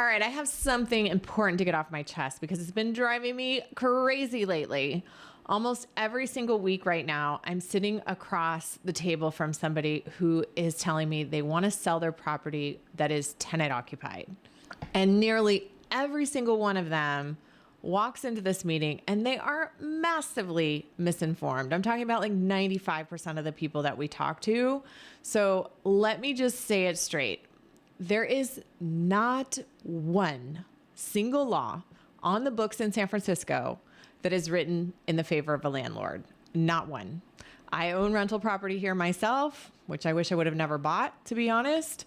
All right, I have something important to get off my chest because it's been driving me crazy lately. Almost every single week right now, I'm sitting across the table from somebody who is telling me they want to sell their property that is tenant occupied. And nearly every single one of them walks into this meeting and they are massively misinformed. I'm talking about like 95% of the people that we talk to. So let me just say it straight. There is not one single law on the books in San Francisco that is written in the favor of a landlord. Not one. I own rental property here myself, which I wish I would have never bought, to be honest.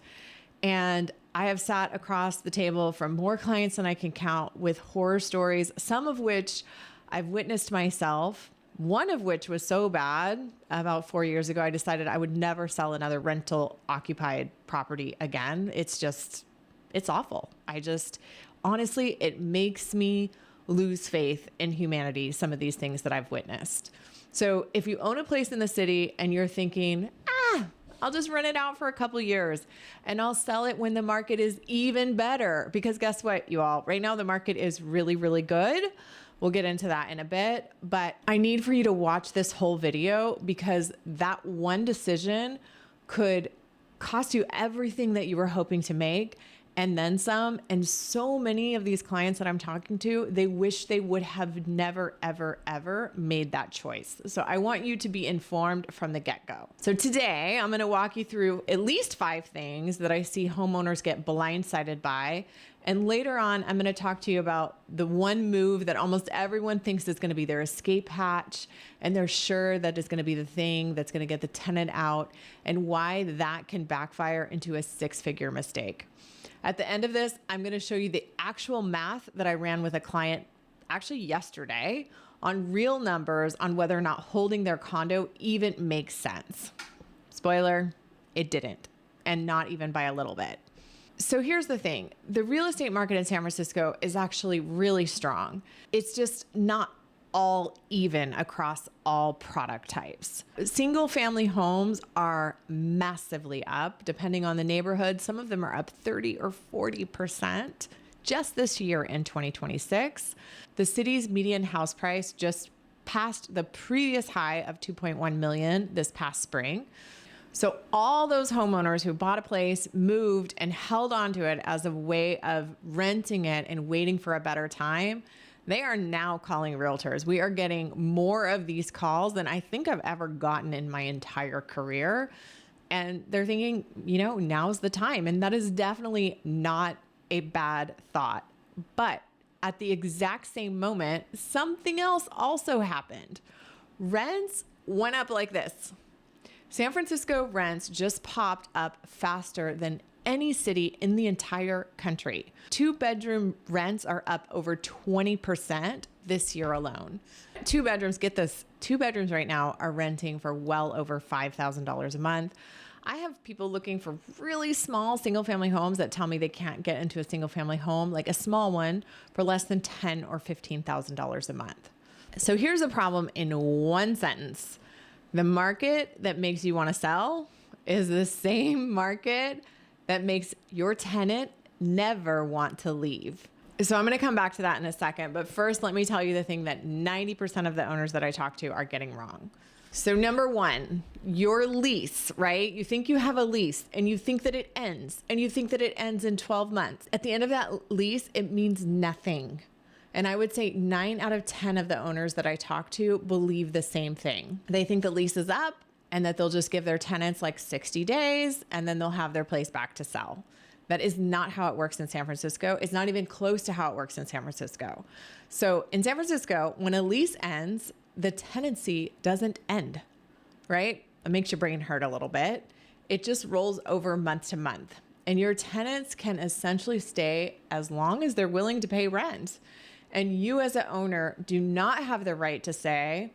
And I have sat across the table from more clients than I can count with horror stories, some of which I've witnessed myself. One of which was so bad, about 4 years ago, I decided I would never sell another rental occupied property again. It's awful. Honestly, it makes me lose faith in humanity, some of these things that I've witnessed. So if you own a place in the city and you're thinking, I'll just rent it out for a couple years and I'll sell it when the market is even better. Because guess what, you all, right now the market is really, really good. We'll get into that in a bit, but I need for you to watch this whole video because that one decision could cost you everything that you were hoping to make and then some. And so many of these clients that I'm talking to, they wish they would have never, ever, ever made that choice. So I want you to be informed from the get-go. So today I'm going to walk you through at least 5 things that I see homeowners get blindsided by. And later on, I'm going to talk to you about the one move that almost everyone thinks is going to be their escape hatch. And they're sure that is going to be the thing that's going to get the tenant out and why that can backfire into a 6-figure mistake. At the end of this, I'm going to show you the actual math that I ran with a client actually yesterday on real numbers on whether or not holding their condo even makes sense. Spoiler, it didn't, and not even by a little bit. So here's the thing. The real estate market in San Francisco is actually really strong. It's just not all even across all product types. Single family homes are massively up, depending on the neighborhood. Some of them are up 30 or 40% just this year in 2026. The city's median house price just passed the previous high of 2.1 million this past spring. So all those homeowners who bought a place, moved, and held onto it as a way of renting it and waiting for a better time, they are now calling realtors. We are getting more of these calls than I think I've ever gotten in my entire career. And they're thinking, now's the time. And that is definitely not a bad thought. But at the exact same moment, something else also happened. Rents went up like this. San Francisco rents just popped up faster than any city in the entire country. 2-bedroom rents are up over 20% this year alone. 2 bedrooms, get this, 2 bedrooms right now are renting for well over $5,000 a month. I have people looking for really small single family homes that tell me they can't get into a single family home, like a small one, for less than $10,000 or $15,000 a month. So here's a problem in one sentence. The market that makes you want to sell is the same market that makes your tenant never want to leave. So I'm going to come back to that in a second. But first, let me tell you the thing that 90% of the owners that I talk to are getting wrong. So number one, your lease, right? You think you have a lease and you think that it ends and you think that it ends in 12 months. At the end of that lease, it means nothing. And I would say 9 out of 10 of the owners that I talk to believe the same thing. They think the lease is up and that they'll just give their tenants like 60 days and then they'll have their place back to sell. That is not how it works in San Francisco. It's not even close to how it works in San Francisco. So in San Francisco, when a lease ends, the tenancy doesn't end, right? It makes your brain hurt a little bit. It just rolls over month to month. And your tenants can essentially stay as long as they're willing to pay rent. And you as an owner do not have the right to say,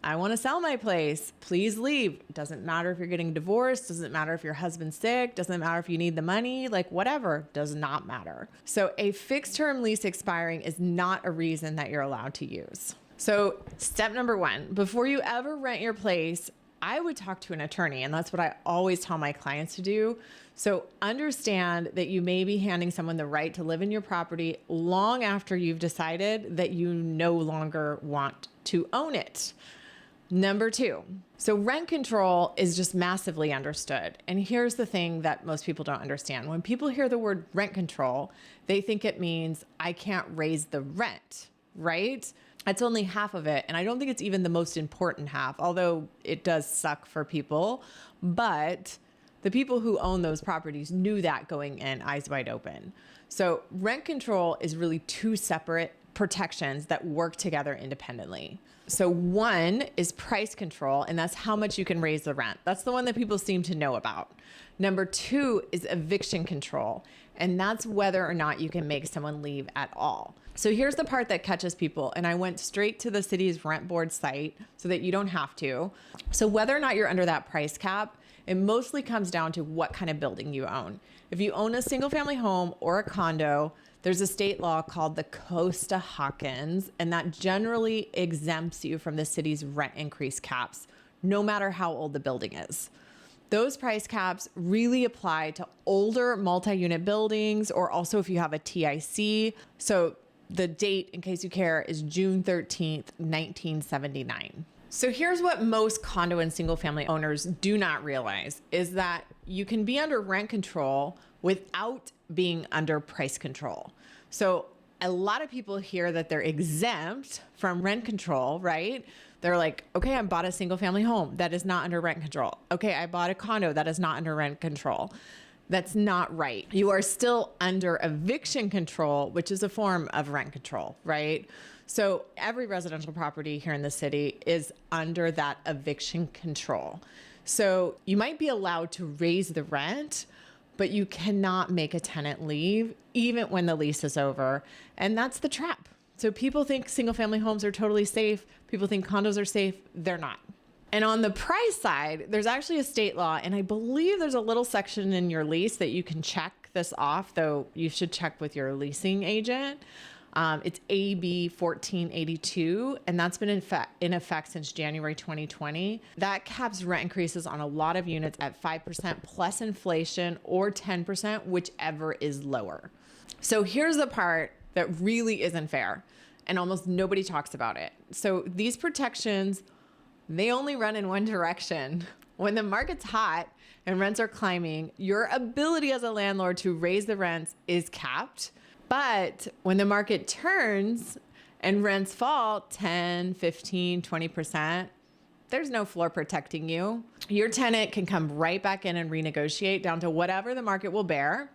I want to sell my place, please leave. Doesn't matter if you're getting divorced, doesn't matter if your husband's sick, doesn't matter if you need the money, like whatever, does not matter. So a fixed term lease expiring is not a reason that you're allowed to use. So step number one, before you ever rent your place, I would talk to an attorney, and that's what I always tell my clients to do. So understand that you may be handing someone the right to live in your property long after you've decided that you no longer want to own it. Number two, so rent control is just massively understood. And here's the thing that most people don't understand. When people hear the word rent control, they think it means I can't raise the rent, right? That's only half of it. And I don't think it's even the most important half, although it does suck for people. But the people who own those properties knew that going in, eyes wide open. So rent control is really two separate protections that work together independently. So one is price control, and that's how much you can raise the rent. That's the one that people seem to know about. Number two is eviction control, and that's whether or not you can make someone leave at all. So here's the part that catches people, and I went straight to the city's rent board site so that you don't have to. So whether or not you're under that price cap, it mostly comes down to what kind of building you own. If you own a single family home or a condo, there's a state law called the Costa-Hawkins, and that generally exempts you from the city's rent increase caps, no matter how old the building is. Those price caps really apply to older multi-unit buildings, or also if you have a TIC. So the date, in case you care, is June 13th, 1979. So here's what most condo and single family owners do not realize is that you can be under rent control without being under price control. So a lot of people hear that they're exempt from rent control, right? They're like, okay, I bought a single family home that is not under rent control. Okay, I bought a condo that is not under rent control. That's not right. You are still under eviction control, which is a form of rent control, right? So every residential property here in the city is under that eviction control. So you might be allowed to raise the rent, but you cannot make a tenant leave even when the lease is over. And that's the trap. So people think single family homes are totally safe. People think condos are safe. They're not. And on the price side, there's actually a state law, and I believe there's a little section in your lease that you can check this off, though you should check with your leasing agent. It's AB 1482, and that's been in effect since January 2020. That caps rent increases on a lot of units at 5% plus inflation or 10%, whichever is lower. So here's the part that really isn't fair, and almost nobody talks about it. So these protections, they only run in one direction. When the market's hot and rents are climbing, your ability as a landlord to raise the rents is capped. But when the market turns and rents fall 10, 15, 20%, there's no floor protecting you. Your tenant can come right back in and renegotiate down to whatever the market will bear,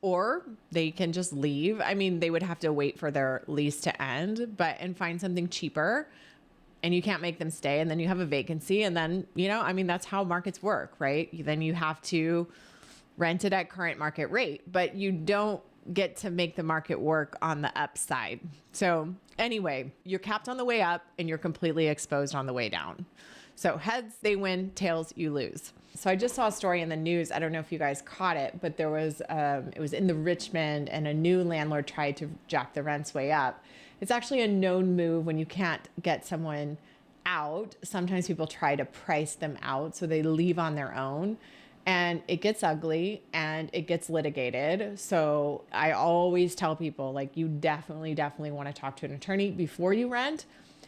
or they can just leave. I mean, they would have to wait for their lease to end, and find something cheaper, and you can't make them stay. And then you have a vacancy. And then, that's how markets work, right? Then you have to rent it at current market rate, but you don't get to make the market work on the upside. So anyway, you're capped on the way up and you're completely exposed on the way down. So heads, they win, tails, you lose. So I just saw a story in the news. I don't know if you guys caught it, but there was, it was in the Richmond, and a new landlord tried to jack the rents way up. It's actually a known move when you can't get someone out. Sometimes people try to price them out so they leave on their own. And it gets ugly and it gets litigated. So I always tell people, like, you definitely want to talk to an attorney before you rent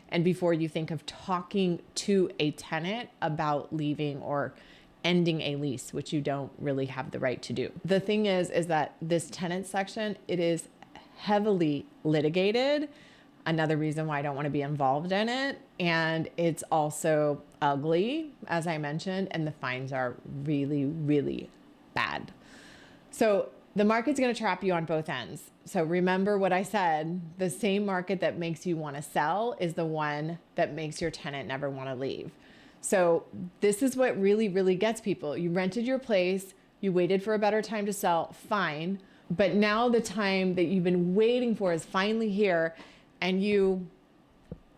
and before you think of talking to a tenant about leaving or ending a lease, which you don't really have the right to do. The thing is that this tenant section, it is heavily litigated. Another reason why I don't want to be involved in it. And it's also ugly, as I mentioned, and the fines are really, really bad. So the market's going to trap you on both ends. So remember what I said, the same market that makes you want to sell is the one that makes your tenant never want to leave. So this is what really, really gets people. You rented your place, you waited for a better time to sell, fine. But now the time that you've been waiting for is finally here, and you,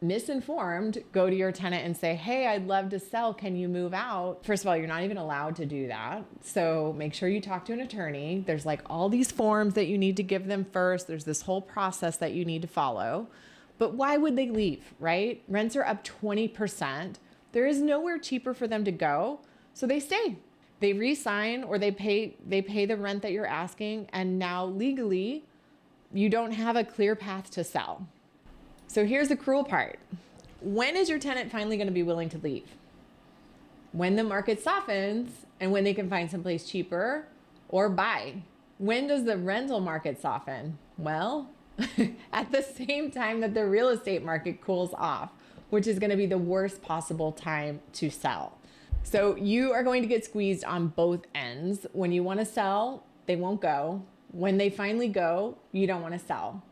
misinformed, go to your tenant and say, hey, I'd love to sell. Can you move out? First of all, you're not even allowed to do that. So make sure you talk to an attorney. There's like all these forms that you need to give them first. There's this whole process that you need to follow. But why would they leave, right? Rents are up 20%. There is nowhere cheaper for them to go. So they stay. They re-sign, or they pay the rent that you're asking. And now legally, you don't have a clear path to sell. So here's the cruel part. When is your tenant finally going to be willing to leave? When the market softens and when they can find someplace cheaper or buy. When does the rental market soften? Well, at the same time that the real estate market cools off, which is going to be the worst possible time to sell. So you are going to get squeezed on both ends. When you want to sell, they won't go. When they finally go, you don't want to sell.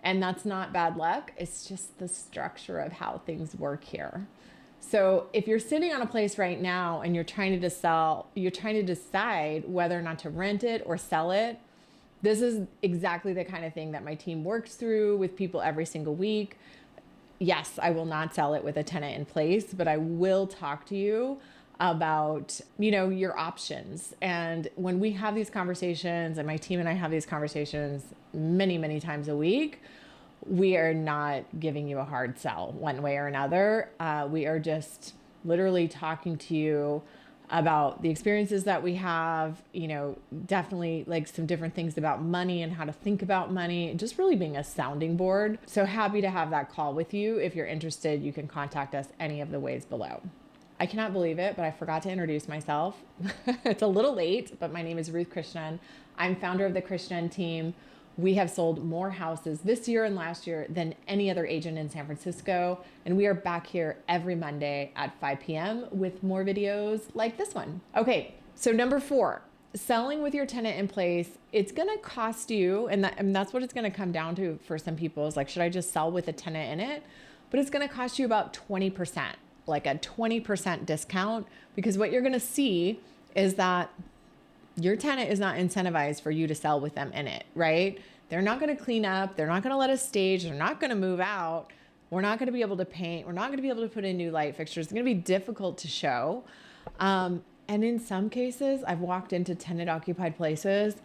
And that's not bad luck. It's just the structure of how things work here. So if you're sitting on a place right now and you're trying to sell, you're trying to decide whether or not to rent it or sell it, this is exactly the kind of thing that my team works through with people every single week. Yes, I will not sell it with a tenant in place, but I will talk to you about, your options. And when we have these conversations, and my team and I have these conversations many, many times a week, we are not giving you a hard sell one way or another. We are just literally talking to you about the experiences that we have, definitely like some different things about money and how to think about money, just really being a sounding board. So happy to have that call with you. If you're interested, you can contact us any of the ways below. I cannot believe it, but I forgot to introduce myself. It's a little late, but my name is Ruth Krishnan. I'm founder of the Krishnan team. We have sold more houses this year and last year than any other agent in San Francisco. And we are back here every Monday at 5 p.m. with more videos like this one. Okay, so number 4, selling with your tenant in place. It's gonna cost you, and that's what it's gonna come down to for some people, is like, should I just sell with a tenant in it? But it's gonna cost you about 20%, like a 20% discount, because what you're gonna see is that your tenant is not incentivized for you to sell with them in it, right? They're not going to clean up. They're not going to let us stage. They're not going to move out. We're not going to be able to paint. We're not going to be able to put in new light fixtures. It's going to be difficult to show. And in some cases, I've walked into tenant-occupied places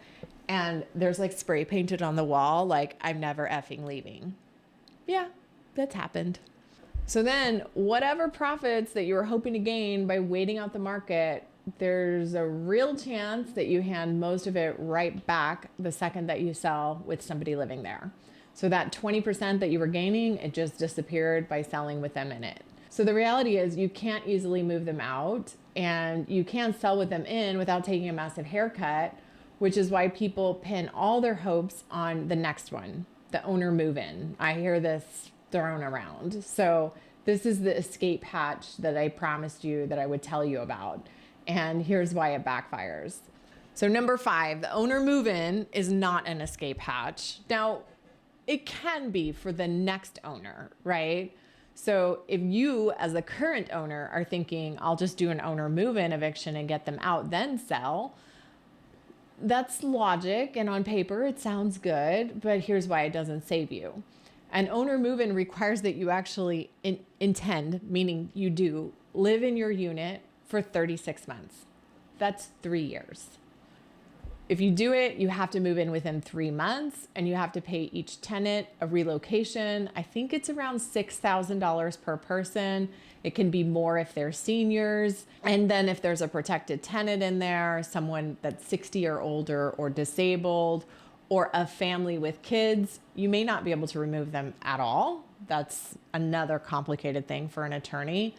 and there's like spray painted on the wall, like, I'm never effing leaving. Yeah, that's happened. So then whatever profits that you were hoping to gain by waiting out the market, there's a real chance that you hand most of it right back the second that you sell with somebody living there. So that 20% that you were gaining, it just disappeared by selling with them in it. So the reality is you can't easily move them out, and you can't sell with them in without taking a massive haircut, which is why people pin all their hopes on the next one, the owner move-in. I hear this thrown around. So this is the escape hatch that I promised you that I would tell you about. And here's why it backfires. So number 5, the owner move-in is not an escape hatch. Now, it can be for the next owner, right? So if you as the current owner are thinking, I'll just do an owner move-in eviction and get them out, then sell, that's logic. And on paper, it sounds good, but here's why it doesn't save you. An owner move-in requires that you actually intend, meaning you do, live in your unit for 36 months. That's 3 years. If you do it, you have to move in within 3 months, and you have to pay each tenant a relocation. I think it's around $6,000 per person. It can be more if they're seniors. And then if there's a protected tenant in there, someone that's 60 or older or disabled, or a family with kids, you may not be able to remove them at all. That's another complicated thing for an attorney.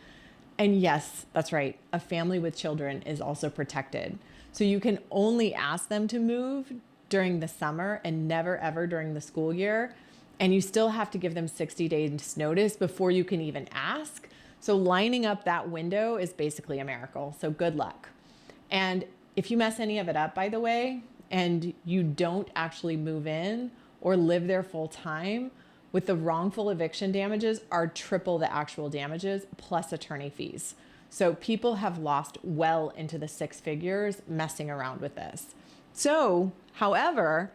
And yes, that's right. A family with children is also protected. So you can only ask them to move during the summer and never ever during the school year. And you still have to give them 60 days notice before you can even ask. So lining up that window is basically a miracle. So good luck. And if you mess any of it up, by the way, and you don't actually move in or live there full time, with the wrongful eviction damages are triple the actual damages plus attorney fees. So people have lost well into the 6 figures messing around with this. So, however,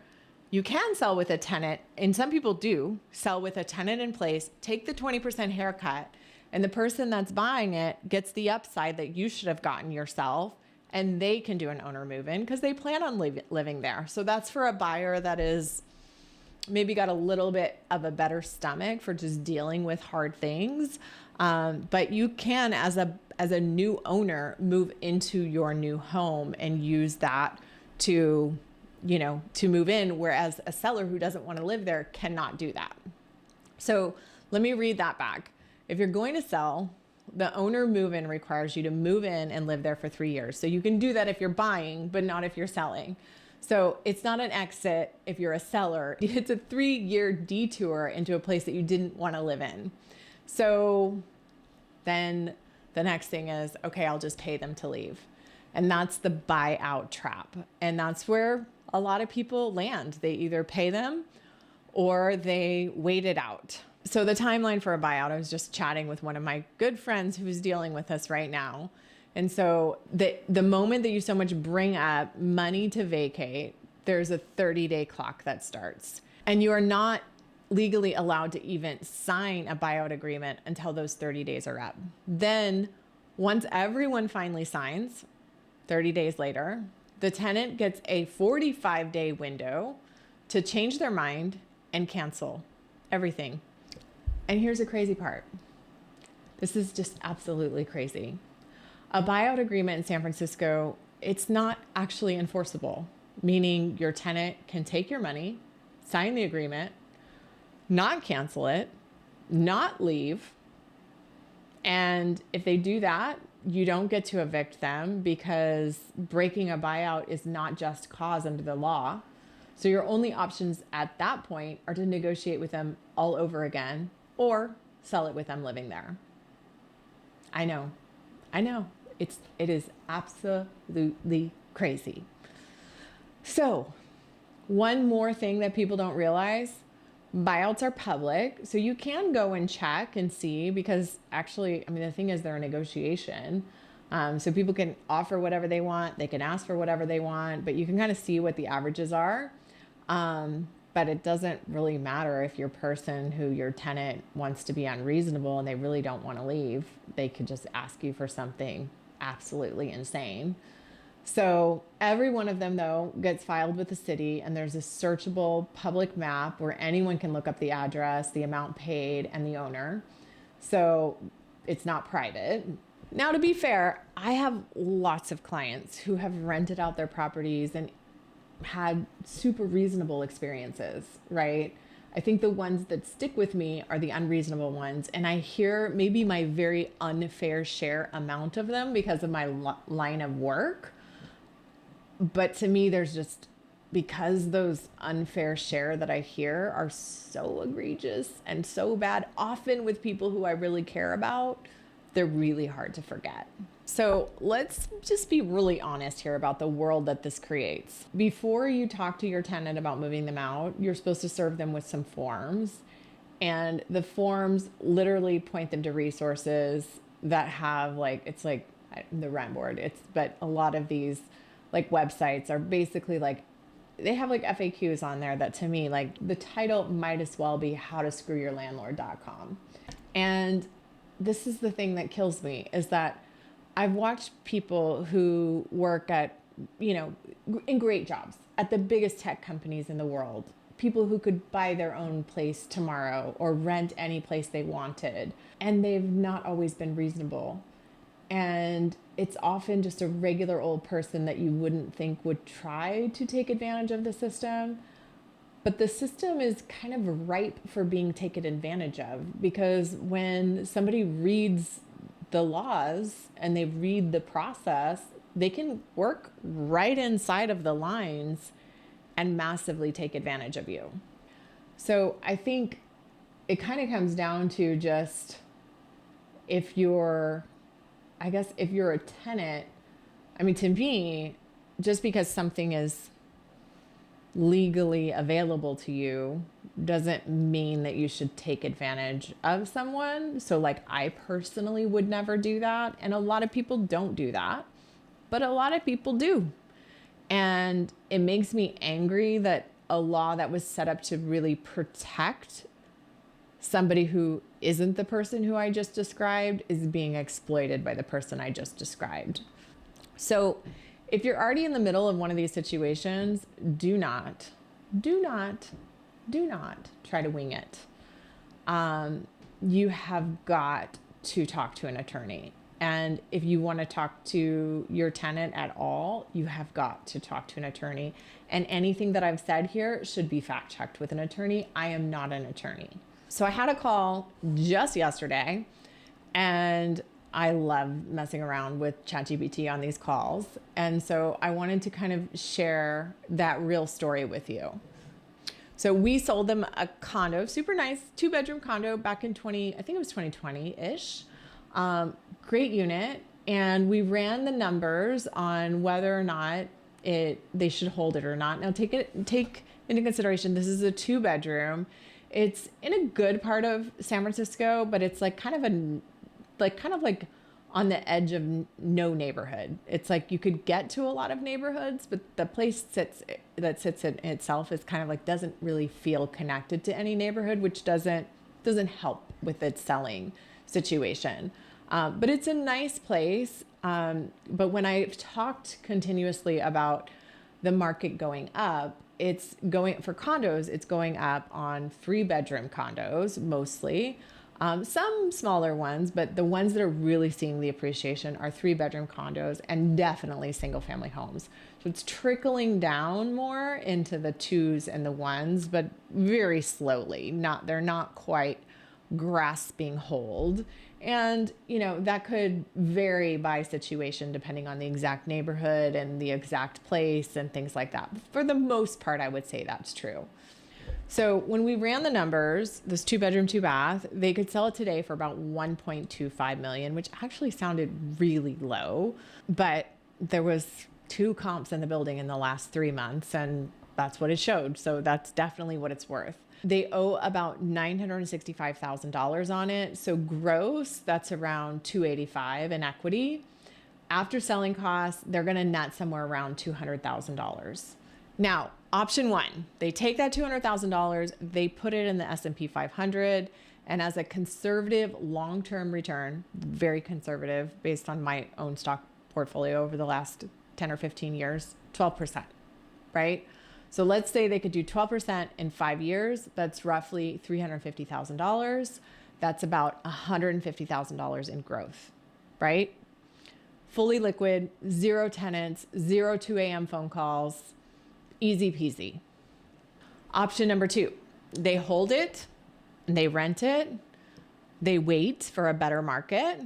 you can sell with a tenant, and some people do sell with a tenant in place, take the 20% haircut, and the person that's buying it gets the upside that you should have gotten yourself, and they can do an owner move-in because they plan on living there. So that's for a buyer that is maybe got a little bit of a better stomach for just dealing with hard things. But you can, as a new owner, move into your new home and use that to, to move in. Whereas a seller who doesn't want to live there cannot do that. So let me read that back. If you're going to sell, the owner move-in requires you to move in and live there for 3 years. So you can do that if you're buying, but not if you're selling. So it's not an exit if you're a seller. It's a 3-year detour into a place that you didn't want to live in. So then the next thing is, okay, I'll just pay them to leave. And that's the buyout trap. And that's where a lot of people land. They either pay them or they wait it out. So the timeline for a buyout, I was just chatting with one of my good friends who's dealing with us right now. And so the moment that you so much bring up money to vacate, there's a 30-day clock that starts. And you are not legally allowed to even sign a buyout agreement until those 30 days are up. Then once everyone finally signs, 30 days later, the tenant gets a 45-day window to change their mind and cancel everything. And here's the crazy part. This is just absolutely crazy. A buyout agreement in San Francisco, it's not actually enforceable, meaning your tenant can take your money, sign the agreement, not cancel it, not leave. And if they do that, you don't get to evict them because breaking a buyout is not just cause under the law. So your only options at that point are to negotiate with them all over again or sell it with them living there. I know. It is absolutely crazy. So one more thing that people don't realize, buyouts are public. So you can go and check and see, because actually, the thing is they're a negotiation. So people can offer whatever they want. They can ask for whatever they want, but you can kind of see what the averages are. But it doesn't really matter if your tenant wants to be unreasonable and they really don't want to leave. They could just ask you for something absolutely insane. So every one of them, though, gets filed with the city, and there's a searchable public map where anyone can look up the address, the amount paid, and the owner. So it's not private. Now, to be fair, I have lots of clients who have rented out their properties and had super reasonable experiences, right? I think the ones that stick with me are the unreasonable ones. And I hear maybe my very unfair share amount of them because of my line of work. But to me, because those unfair share that I hear are so egregious and so bad, often with people who I really care about, they're really hard to forget. So let's just be really honest here about the world that this creates. Before you talk to your tenant about moving them out, you're supposed to serve them with some forms. And the forms literally point them to resources that have it's like the rent board. But a lot of these websites are basically they have FAQs on there that, to me, the title might as well be howtoscrewyourlandlord.com. And this is the thing that kills me, is that I've watched people who work at, in great jobs at the biggest tech companies in the world, people who could buy their own place tomorrow or rent any place they wanted, and they've not always been reasonable. And it's often just a regular old person that you wouldn't think would try to take advantage of the system. But the system is kind of ripe for being taken advantage of, because when somebody reads the laws and they read the process, they can work right inside of the lines and massively take advantage of you. So I think it kind of comes down to just, if you're a tenant, to me, just because something is legally available to you doesn't mean that you should take advantage of someone. So I personally would never do that. And a lot of people don't do that, but a lot of people do. And it makes me angry that a law that was set up to really protect somebody who isn't the person who I just described is being exploited by the person I just described. So if you're already in the middle of one of these situations, do not do not try to wing it. You have got to talk to an attorney. And if you want to talk to your tenant at all, you have got to talk to an attorney. And anything that I've said here should be fact checked with an attorney. I am not an attorney. So I had a call just yesterday, and I love messing around with ChatGPT on these calls. And so I wanted to kind of share that real story with you. So we sold them a condo, super nice, 2-bedroom condo back in I think it was 2020-ish. Great unit. And we ran the numbers on whether or not they should hold it or not. Now take into consideration, this is a 2-bedroom. It's in a good part of San Francisco, but it's like kind of like on the edge of no neighborhood. It's like you could get to a lot of neighborhoods, but the place sits in itself is kind of like doesn't really feel connected to any neighborhood, which doesn't help with its selling situation. But it's a nice place. But when I've talked continuously about the market going up, for condos, it's going up on 3-bedroom condos mostly. Some smaller ones, but the ones that are really seeing the appreciation are 3-bedroom condos and definitely single family homes. So it's trickling down more into the 2s and the 1s, but very slowly. They're not quite grasping hold. And, that could vary by situation depending on the exact neighborhood and the exact place and things like that. For the most part, I would say that's true. So when we ran the numbers, this 2-bedroom, 2-bath, they could sell it today for about $1.25 million, which actually sounded really low, but there was 2 comps in the building in the last 3 months, and that's what it showed. So that's definitely what it's worth. They owe about $965,000 on it. So gross, that's around $285 in equity. After selling costs, they're going to net somewhere around $200,000. Now, option 1, they take that $200,000, they put it in the S&P 500, and as a conservative long-term return, very conservative based on my own stock portfolio over the last 10 or 15 years, 12%, right? So let's say they could do 12% in 5 years. That's roughly $350,000. That's about $150,000 in growth, right? Fully liquid, 0 tenants, 0 2 a.m. phone calls, easy peasy. Option number 2, they hold it, they rent it, they wait for a better market.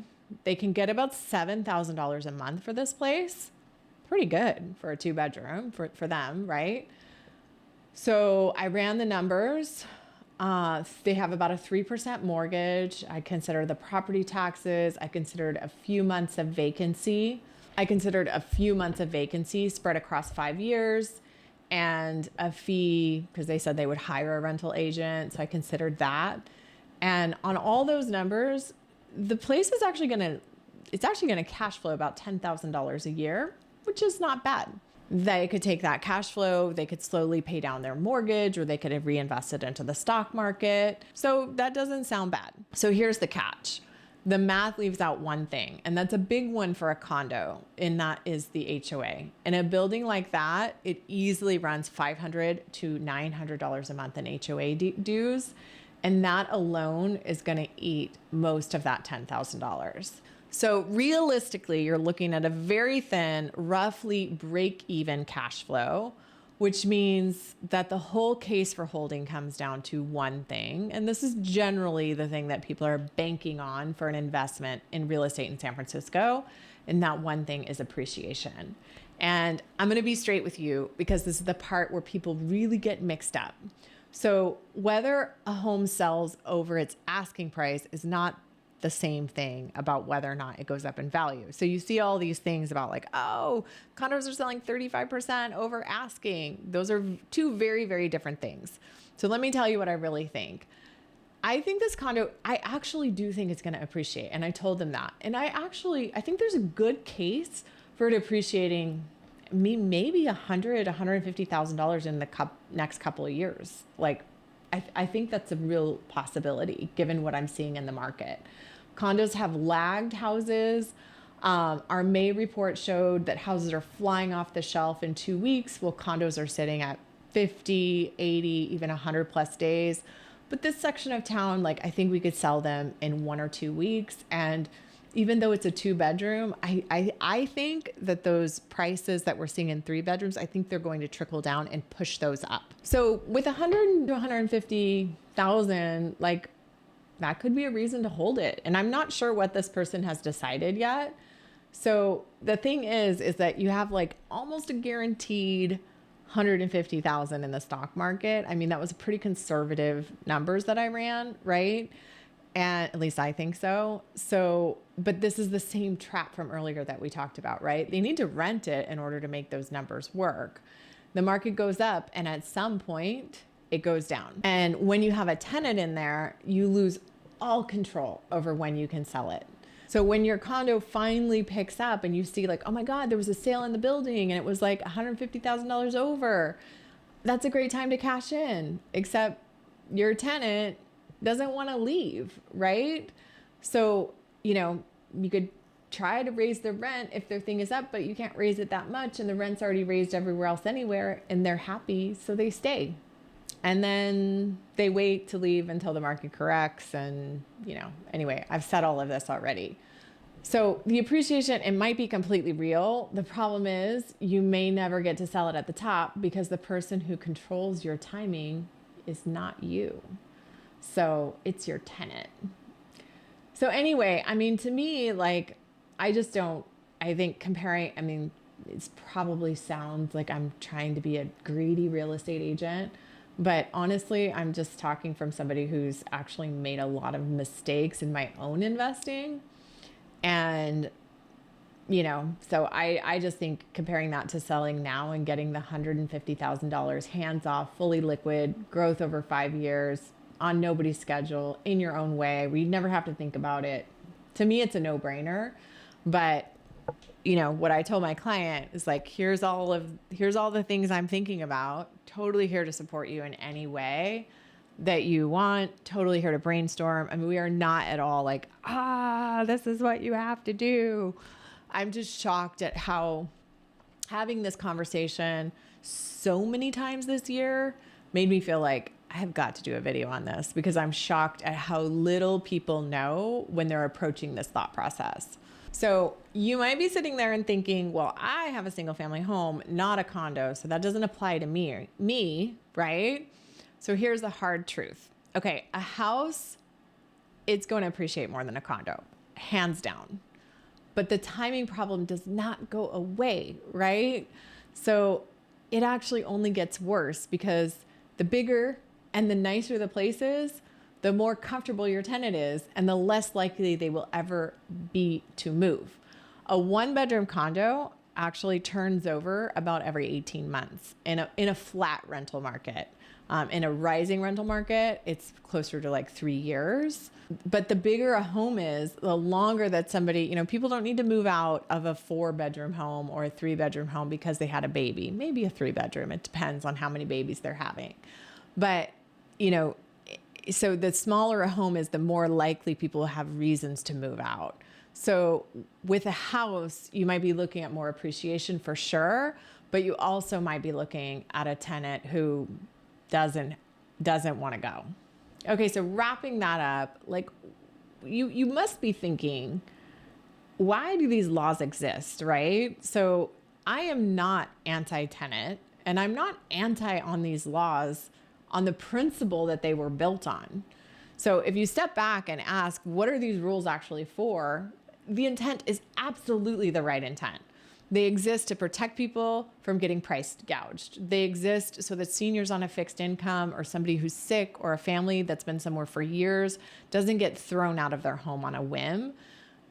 They can get about $7,000 a month for this place. Pretty good for a 2-bedroom for them, right? So I ran the numbers. They have about a 3% mortgage. I consider the property taxes. I considered a few months of vacancy. Spread across 5 years, and a fee because they said they would hire a rental agent. So I considered that. And on all those numbers, the place is actually going to cash flow about $10,000 a year, which is not bad. They could take that cash flow, they could slowly pay down their mortgage, or they could have reinvested into the stock market. So that doesn't sound bad. So here's the catch. The math leaves out one thing, and that's a big one for a condo, and that is the HOA. In a building like that, it easily runs $500 to $900 a month in HOA dues, and that alone is going to eat most of that $10,000. So realistically, you're looking at a very thin, roughly break-even cash flow, which means that the whole case for holding comes down to one thing. And this is generally the thing that people are banking on for an investment in real estate in San Francisco. And that one thing is appreciation. And I'm going to be straight with you because this is the part where people really get mixed up. So whether a home sells over its asking price is not the same thing about whether or not it goes up in value. So you see all these things about like, oh, condos are selling 35% over asking. Those are 2 very, very different things. So let me tell you what I really think. I think this condo, I actually do think it's going to appreciate. And I told them that. And I think there's a good case for it appreciating maybe $100,000, $150,000 in the next couple of years. Like, I think that's a real possibility given what I'm seeing in the market. Condos have lagged houses. Our May report showed that houses are flying off the shelf in 2 weeks, while condos are sitting at 50, 80, even 100 plus days. But this section of town, like, I think we could sell them in 1 or 2 weeks. And even though it's a 2 bedroom, I think that those prices that we're seeing in 3 bedrooms, I think they're going to trickle down and push those up. So with 100 to 150,000, like, that could be a reason to hold it. And I'm not sure what this person has decided yet. So the thing is that you have like almost a guaranteed 150,000 in the stock market. I mean, that was pretty conservative numbers that I ran, right? And at least I think so. But this is the same trap from earlier that we talked about, right? They need to rent it in order to make those numbers work. The market goes up, and at some point it goes down. And when you have a tenant in there, you lose all control over when you can sell it. So when your condo finally picks up and you see like, oh my God, there was a sale in the building and it was like $150,000 over, that's a great time to cash in, except your tenant doesn't want to leave, right? So, you could try to raise the rent if their thing is up, but you can't raise it that much, and the rent's already raised everywhere else anywhere, and they're happy, so they stay. And then they wait to leave until the market corrects. And, anyway, I've said all of this already. So the appreciation, it might be completely real. The problem is you may never get to sell it at the top because the person who controls your timing is not you. So it's your tenant. So anyway, I mean, to me, like, I think comparing, I mean, it probably sounds like I'm trying to be a greedy real estate agent. But honestly, I'm just talking from somebody who's actually made a lot of mistakes in my own investing. And, so I just think comparing that to selling now and getting the $150,000 hands off, fully liquid, growth over 5 years, on nobody's schedule, in your own way, where you never have to think about it. To me, it's a no-brainer. But, what I told my client is like, here's all the things I'm thinking about. Totally here to support you in any way that you want. Totally here to brainstorm. I mean, we are not at all like, this is what you have to do. I'm just shocked at how having this conversation so many times this year made me feel like I have got to do a video on this, because I'm shocked at how little people know when they're approaching this thought process. So you might be sitting there and thinking, well, I have a single family home, not a condo, so that doesn't apply to me, right? So here's the hard truth. Okay, a house, it's going to appreciate more than a condo, hands down. But the timing problem does not go away, right? So it actually only gets worse, because the bigger and the nicer the place is, the more comfortable your tenant is, and the less likely they will ever be to move. A 1-bedroom condo actually turns over about every 18 months in a flat rental market. In a rising rental market, it's closer to like 3 years. But the bigger a home is, the longer that somebody, people don't need to move out of a 4-bedroom home or a 3-bedroom home because they had a baby, maybe a 3-bedroom. It depends on how many babies they're having. But, so the smaller a home is, the more likely people have reasons to move out. So with a house, you might be looking at more appreciation for sure, but you also might be looking at a tenant who doesn't want to go. Okay, so wrapping that up, like, you must be thinking, why do these laws exist, right? So I am not anti-tenant, and I'm not anti on these laws on the principle that they were built on. So if you step back and ask, what are these rules actually for? The intent is absolutely the right intent. They exist to protect people from getting price gouged. They exist so that seniors on a fixed income, or somebody who's sick, or a family that's been somewhere for years doesn't get thrown out of their home on a whim.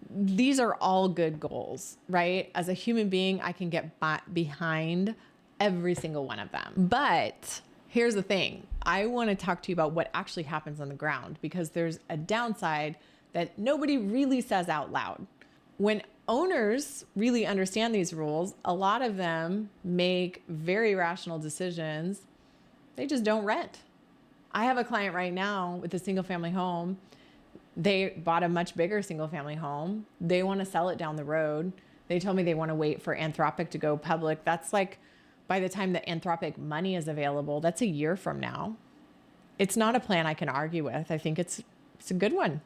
These are all good goals, right? As a human being, I can get behind every single one of them. But here's the thing. I want to talk to you about what actually happens on the ground, because there's a downside that nobody really says out loud. When owners really understand these rules, a lot of them make very rational decisions. They just don't rent. I have a client right now with a single family home. They bought a much bigger single family home. They want to sell it down the road. They told me they want to wait for Anthropic to go public. That's like by the time the Anthropic money is available, that's a year from now. It's not a plan I can argue with. I think it's a good one.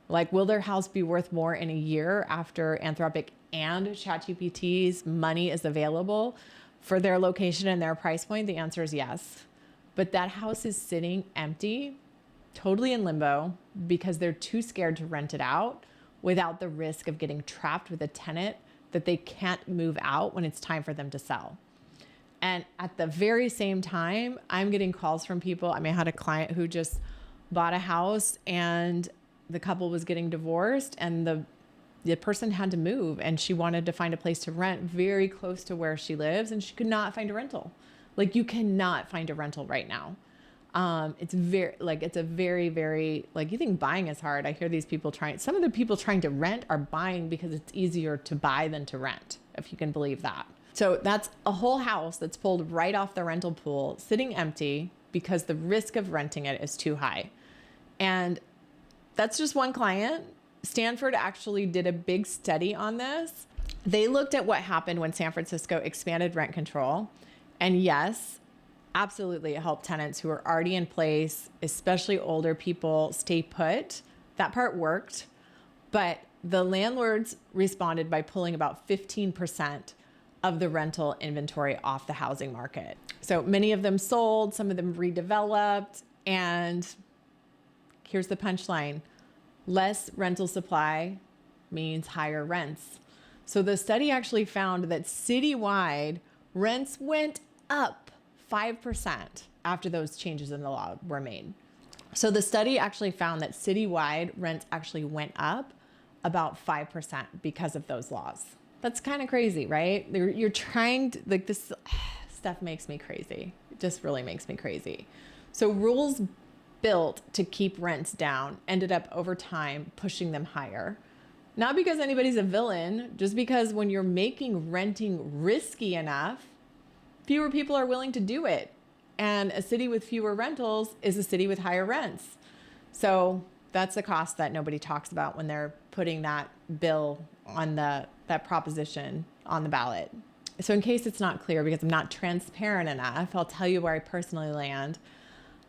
Like, will their house be worth more in a year after Anthropic and ChatGPT's money is available for their location and their price point? The answer is yes. But that house is sitting empty, totally in limbo, because they're too scared to rent it out without the risk of getting trapped with a tenant that they can't move out when it's time for them to sell. And at the very same time, I'm getting calls from people. I mean, I had a client who just bought a house and the couple was getting divorced and the person had to move and she wanted to find a place to rent very close to where she lives and she could not find a rental. Like, you cannot find a rental right now. It's a very, very, like, you think buying is hard. I hear these people some of the people trying to rent are buying because it's easier to buy than to rent, if you can believe that. So that's a whole house that's pulled right off the rental pool, sitting empty because the risk of renting it is too high. And that's just one client. Stanford actually did a big study on this. They looked at what happened when San Francisco expanded rent control. And yes, absolutely, it helped tenants who were already in place, especially older people, stay put. That part worked. But the landlords responded by pulling about 15% of the rental inventory off the housing market. So many of them sold, some of them redeveloped, and here's the punchline. Less rental supply means higher rents. So the study actually found that citywide rents went up 5% after those changes in the law were made. So the study actually found that citywide rents actually went up about 5% because of those laws. That's kind of crazy, right? You're trying to, like, this stuff makes me crazy. It just really makes me crazy. So rules built to keep rents down ended up over time pushing them higher. Not because anybody's a villain, just because when you're making renting risky enough, fewer people are willing to do it. And a city with fewer rentals is a city with higher rents. So that's the cost that nobody talks about when they're putting that bill on that proposition on the ballot. So in case it's not clear, because I'm not transparent enough, I'll tell you where I personally land.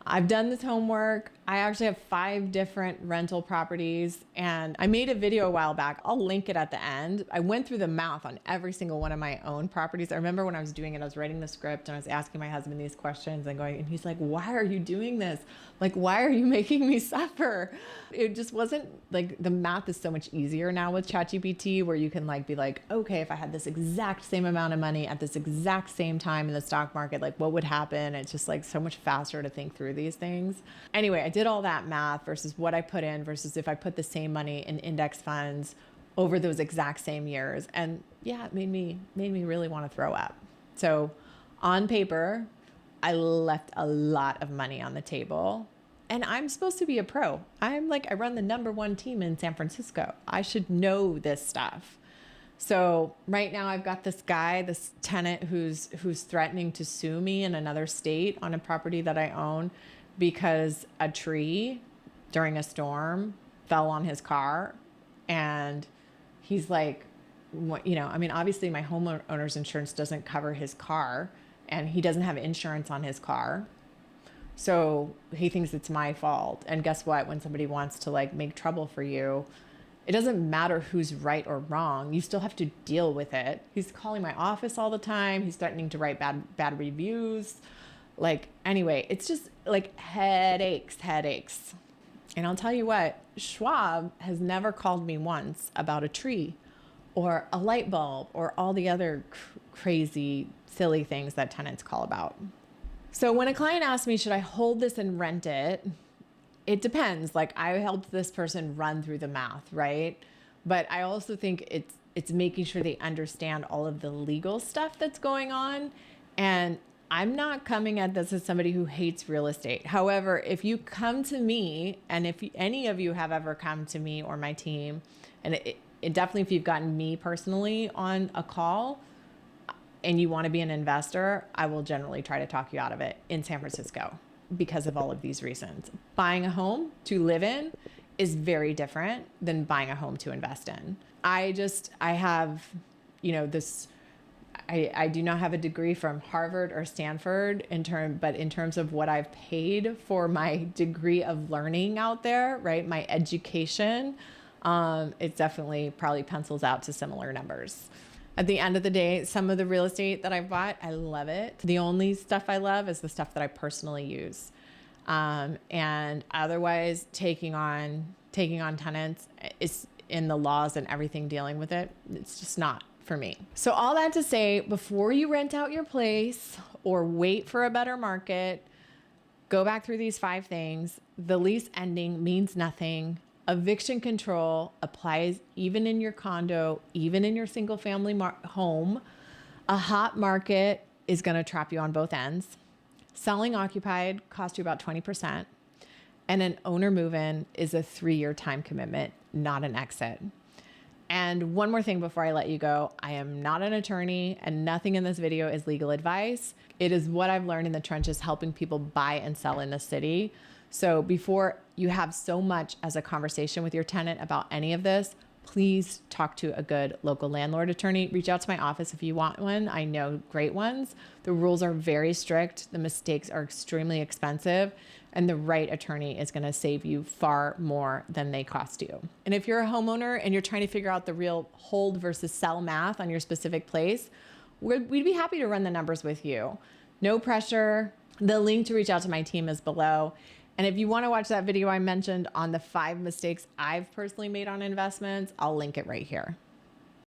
I've done this homework. I actually have 5 different rental properties, and I made a video a while back. I'll link it at the end. I went through the math on every single one of my own properties. I remember when I was doing it, I was writing the script and I was asking my husband these questions and he's like, why are you doing this? Like, why are you making me suffer? It just wasn't like, the math is so much easier now with ChatGPT, where you can be like, okay, if I had this exact same amount of money at this exact same time in the stock market, like, what would happen? It's just like so much faster to think through these things. Anyway, I did all that math versus what I put in versus if I put the same money in index funds over those exact same years. And yeah, it made me really want to throw up. So on paper, I left a lot of money on the table, and I'm supposed to be a pro. I run the #1 team in San Francisco. I should know this stuff. So right now I've got this tenant who's threatening to sue me in another state on a property that I own because a tree during a storm fell on his car. And he's like, obviously my homeowner's insurance doesn't cover his car, and he doesn't have insurance on his car. So he thinks it's my fault. And guess what? When somebody wants to make trouble for you, it doesn't matter who's right or wrong. You still have to deal with it. He's calling my office all the time. He's threatening to write bad reviews. Anyway, it's just headaches. And I'll tell you what, Schwab has never called me once about a tree or a light bulb or all the other crazy, silly things that tenants call about. So when a client asks me, should I hold this and rent it? It depends. I helped this person run through the math, right? But I also think it's making sure they understand all of the legal stuff that's going on. And I'm not coming at this as somebody who hates real estate. However, if you come to me, and if any of you have ever come to me or my team, and it definitely if you've gotten me personally on a call and you want to be an investor, I will generally try to talk you out of it in San Francisco because of all of these reasons. Buying a home to live in is very different than buying a home to invest in. I have, I do not have a degree from Harvard or Stanford but in terms of what I've paid for my degree of learning out there, right? My education, it definitely probably pencils out to similar numbers. At the end of the day, some of the real estate that I've bought, I love it. The only stuff I love is the stuff that I personally use. And otherwise taking on tenants is in the laws and everything dealing with it. It's just not for me. So all that to say, before you rent out your place or wait for a better market, go back through these 5 things. The lease ending means nothing. Eviction control applies even in your condo, even in your single family home. A hot market is going to trap you on both ends. Selling occupied costs you about 20%. And an owner move-in is a 3-year time commitment, not an exit. And one more thing before I let you go, I am not an attorney and nothing in this video is legal advice. It is what I've learned in the trenches helping people buy and sell in the city. So before you have so much as a conversation with your tenant about any of this, please talk to a good local landlord attorney. Reach out to my office if you want one. I know great ones. The rules are very strict. The mistakes are extremely expensive. And the right attorney is going to save you far more than they cost you. And if you're a homeowner and you're trying to figure out the real hold versus sell math on your specific place, we'd be happy to run the numbers with you. No pressure. The link to reach out to my team is below. And if you want to watch that video I mentioned on the 5 mistakes I've personally made on investments, I'll link it right here.